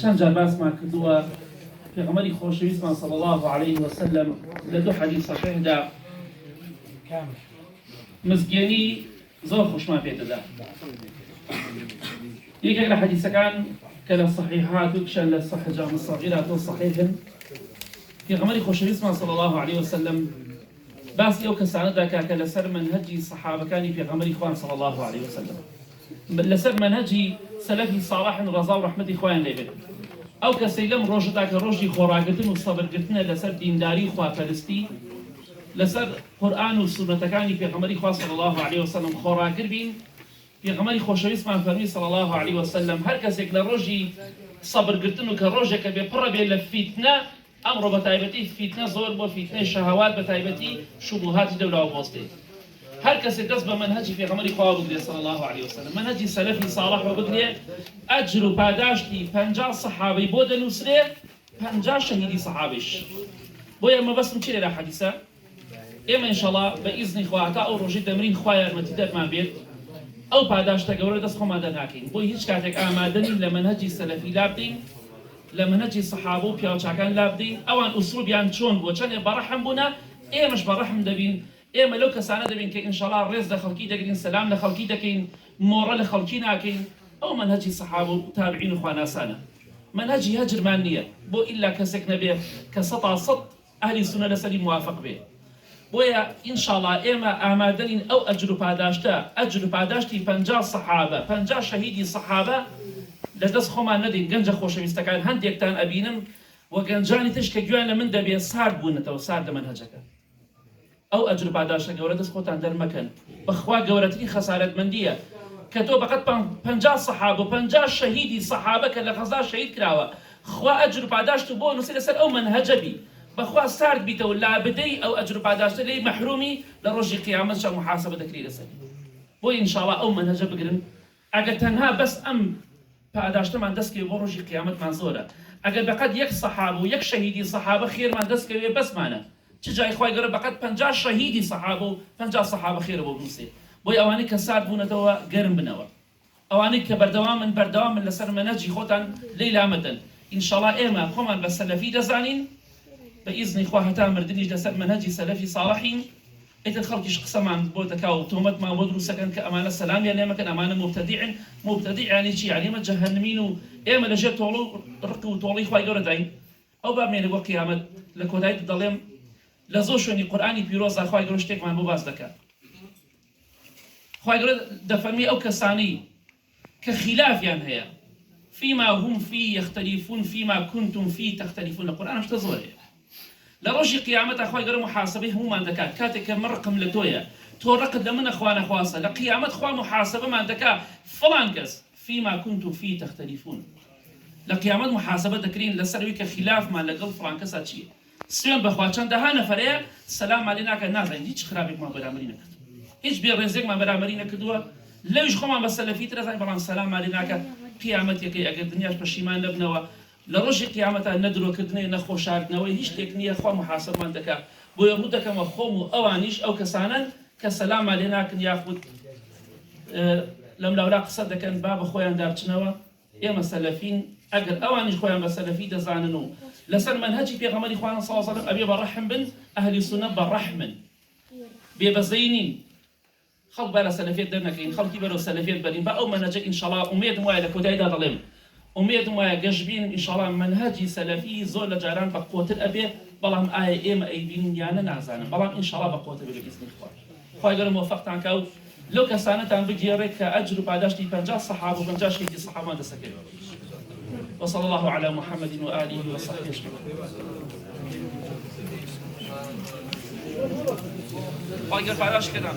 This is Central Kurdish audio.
چند جار باسمان کردووە پێغەمبەری خۆشەویستمان صلی الله عليه وسلم لە دوو حەدیث صحیحدا مزگێنی زۆر خۆشمان پێ دەدا. یەکێک لە حەدیثەکان کە لە صحیحات و کشان لە صحیح جامع الصغیرات و صحیحن پێغەمبەری خۆشەویستمان صلی الله عليه وسلم باسی ئەو کەسانە داکا کە لەسەر منهەجی سەحابەکانی پێغەمبەری خوان صلی الله عليه وسلم لەسەر منهەجی سەلەفی ساڵحن ڕەزا و ڕەحمەتی خۆیان لێبێت. ئەو کەسەی لەم ڕۆژەدا کە ڕۆژی خۆڕاگرتن و سەبرگرتنە لەسەر دینداری و خواپەرستی لەسەر قورئان و سونەتەکانی پێغەمبەری خوا صلی الله عليه وسلم خۆڕاگر بین، پێغەمبەری خۆشەویستمان فەرمی صلی الله عليه وسلم هەر کەسێک لە ڕۆژی سەبرگرتن و کە ڕۆژێکە بێ پڕە بێ لە فیتنە، ئەمڕۆ بە تایبەتی فیتنە زۆر بۆ فیتنەی شەهەوات بە تایبەتی شوبوهاتی دەولاوە بۆستێت. هەر کەسێک دەست بە منهەجی پێغەمبەری خوا بگرێ صلی الله عليه وسلم، منهەجی سەلەفی ساڵح بگرێ، ئەجر و پاداشتی 50 سەحابەی بۆ دەنووسرێ، 50 شەهیدی سەحابەیش. بۆیە مەبەستم چی لێرە حەدیثە؟ ئێمە ئینشەڵڵا بە ئیزنی خوا تا ئەو ڕۆژەی دەمرین خوا یارمەتی دەرمان بێت، ئەو پاداشتە گەورە دەست خۆمان دەناکەین. بۆی هیچ کاتێک ئامادەنین لە منهەجی سەلەفی لابدەین، لە منهەجی سەحابە و پیاوچاکان لابدەین، ئەوان ئوسڵوبیان چۆن بووە، چەندێ بەڕەحم بوونە، ئێمەش بەڕەحم دەبین. ئێمە لەو کەسانە دەبین کە ئینشەڵڵا ڕێز لە خەڵکی دەگرین، سەلام لە خەڵکی دەکەین، مۆڕە لە خەڵکی ناکەین. ئەو منهەجی سەحابە و تابعین و خواناسانە. منهەجی هەجرمان نییە، بۆ ئیلا کەسێک نەبێ کە 100% ئەهلی سونە لەسەری موافق بێ. بۆیە ئینشاءڵڵا ئێمە ئامادەنین ئەو ئەجر و پاداشتە، ئەجر و پاداشتی 50 سەحابە، 50 شەهیدی سەحابە لەدەست خۆمان نەدەین. گەنجە خۆشەویستەکان هەندێکتان ئەبینم وە گەنجانی تش کە گویان لە من دەبێ سارد بوونەتەوە، سارد لە منهەجەکە. ئەو ئەجر و پاداشتە گەورە دەست خۆتان دەرمەکەن. بەخوا گەورەترین خەسارەتمەندیە کە تۆ بەقەت 50 سەحابە و 50 شەهیدی سەحابە کە لە غەزا شەهید کراوە، خوا ئەجر و پاداشت بۆ نووسی لەسەر ئەو منهەجە بی، بەخوا سارد بیتەوە لابدەی ئەو ئەجر و پاداشتە لێی مەحرومی لە ڕۆژی قیامەت شە محاسبە دەکری لەسەر. بۆی ئینشاءڵڵا ئەو منهەجە بگرن. ئەگەر تەنها بەس ئەم پاداشتەمان دەستکەوێ بۆ ڕۆژی قیامەتمان زۆرە. ئەگەر بەقەت یەک سەحابە و یەک شەهیدی سەحابە خێرمان دەستکەوێ بەسمانە. چ جای خوای گەورە بەقەت 50 شەهیدی سەحابە و 50 سەحابە خێرە بۆ بنووسێ. بۆی ئەوانەی کە سارد بوونەتەوە گەرم بنەوە، ئەوانەی کە بەردەوامن لەسەر منهەجی خۆتان لێی لامەدەن. ئینشاءڵڵا ئێمە خۆمان بە سەلەفی دەزانین، بە ئیزنی خوا هەتا مردنیش لەسەر منهەجی سەلەفی ساڵحین. ئیتر خەڵکیش قسەمان بۆ دەکا و تۆمەتمان بۆ دروستەکەن کە ئەمانە سەلامیان لێمەکەن، ئەمانە مبتەدیعن. مبتەدیع یعنی چی؟ یعنی ئێمە جەهەنمین و ئێمە لەژێر تۆڵ و ڕق و تۆڵی خوای گەورە داین. ئەو بامێنێ بۆ قیامەت لە کۆتایی دەڵێم لە زۆر شوێنی قورئانی پیرۆزدا خوای گەورە شتێکمان بۆ باس دەکات. خوای گەورە دەفەرمی ئەو کەسانەی کە خلافیان هەیە، فيما هم فيه يختلفون فيما كنتم فيه تختلفون. القرآن مش تزوري لروجي قيامتها أخوي قالوا محاسبة هم ما عندك كاتك مرقم لتويا تورقد لمن أخوانا خواسة لقيامة أخوان محاسبة ما عندك فلان كز فيما كنتم فيه تختلفون. لقيامة محاسبة ذكرين لسرويك خلاف ما لقل فلان كز هالشيء سيون بخواتشان دهانا فريق السلام علينا كنازين هيش خرابك ما برامرينا كد هيش بيرزق ما برامرينا كدوا ليش خما بسلفيت رزاي بلان سلام علينا ك قیامەتێکی ئەگەر دنیاش پەشیمان نەبنەوە لە ڕۆژی قیامەتە نەدرۆکردنەوەی نەخۆشاردنەوەی هیچ شتێک نییە، خوا محاسبەمان دەکات. بۆیە ڕوو دەکەمە خۆم و ئەوانیش ئەو کەسانن کە سەلاما لێ ناکەن یاخود لەم لاولا قسە دەکەن با بە خۆیان دابچنەوە. ئێمە سەلەفین، ئەگەر ئەوانیش خۆیان بە سەلەفی دەزانن و لەسەر منهەجی پێغەمبەری خوا صلی الله علیه و سلم ئەبێ بەڕەحم بن، ئەهلی سونە بەڕەحمن، بێبەزەی نین. خەڵک بە لە سەلەفیەت دەرنەکەین، خەڵکی بەرەو سەلەفیەت بەرین. بە ئەو منهەجە ئینشەڵڵا ئومێدم وایە لە کۆتاییدا دەڵێم، ئومێدم وایە گەشتبین ئینشەڵڵا منهەجی سەلەفی زۆر لە جاران بە قوتر ئەبێ، بەڵام ئایا ئێمە ئەیبینین یانە نازانم، بەڵام ئینشەڵڵا بە قوتر بێ بإذن خوا. خوای گەورە موفقتان کە لەو کەسانەتان بگێڕێت کە ئەجر و پاداشتی 50 سەحابە و 50 شەهیدی سەحابەمان دەسەکەوێت. وصلى الله على محمد وآله وصحبه أجمعين. خوای گەورە پاداش کردان.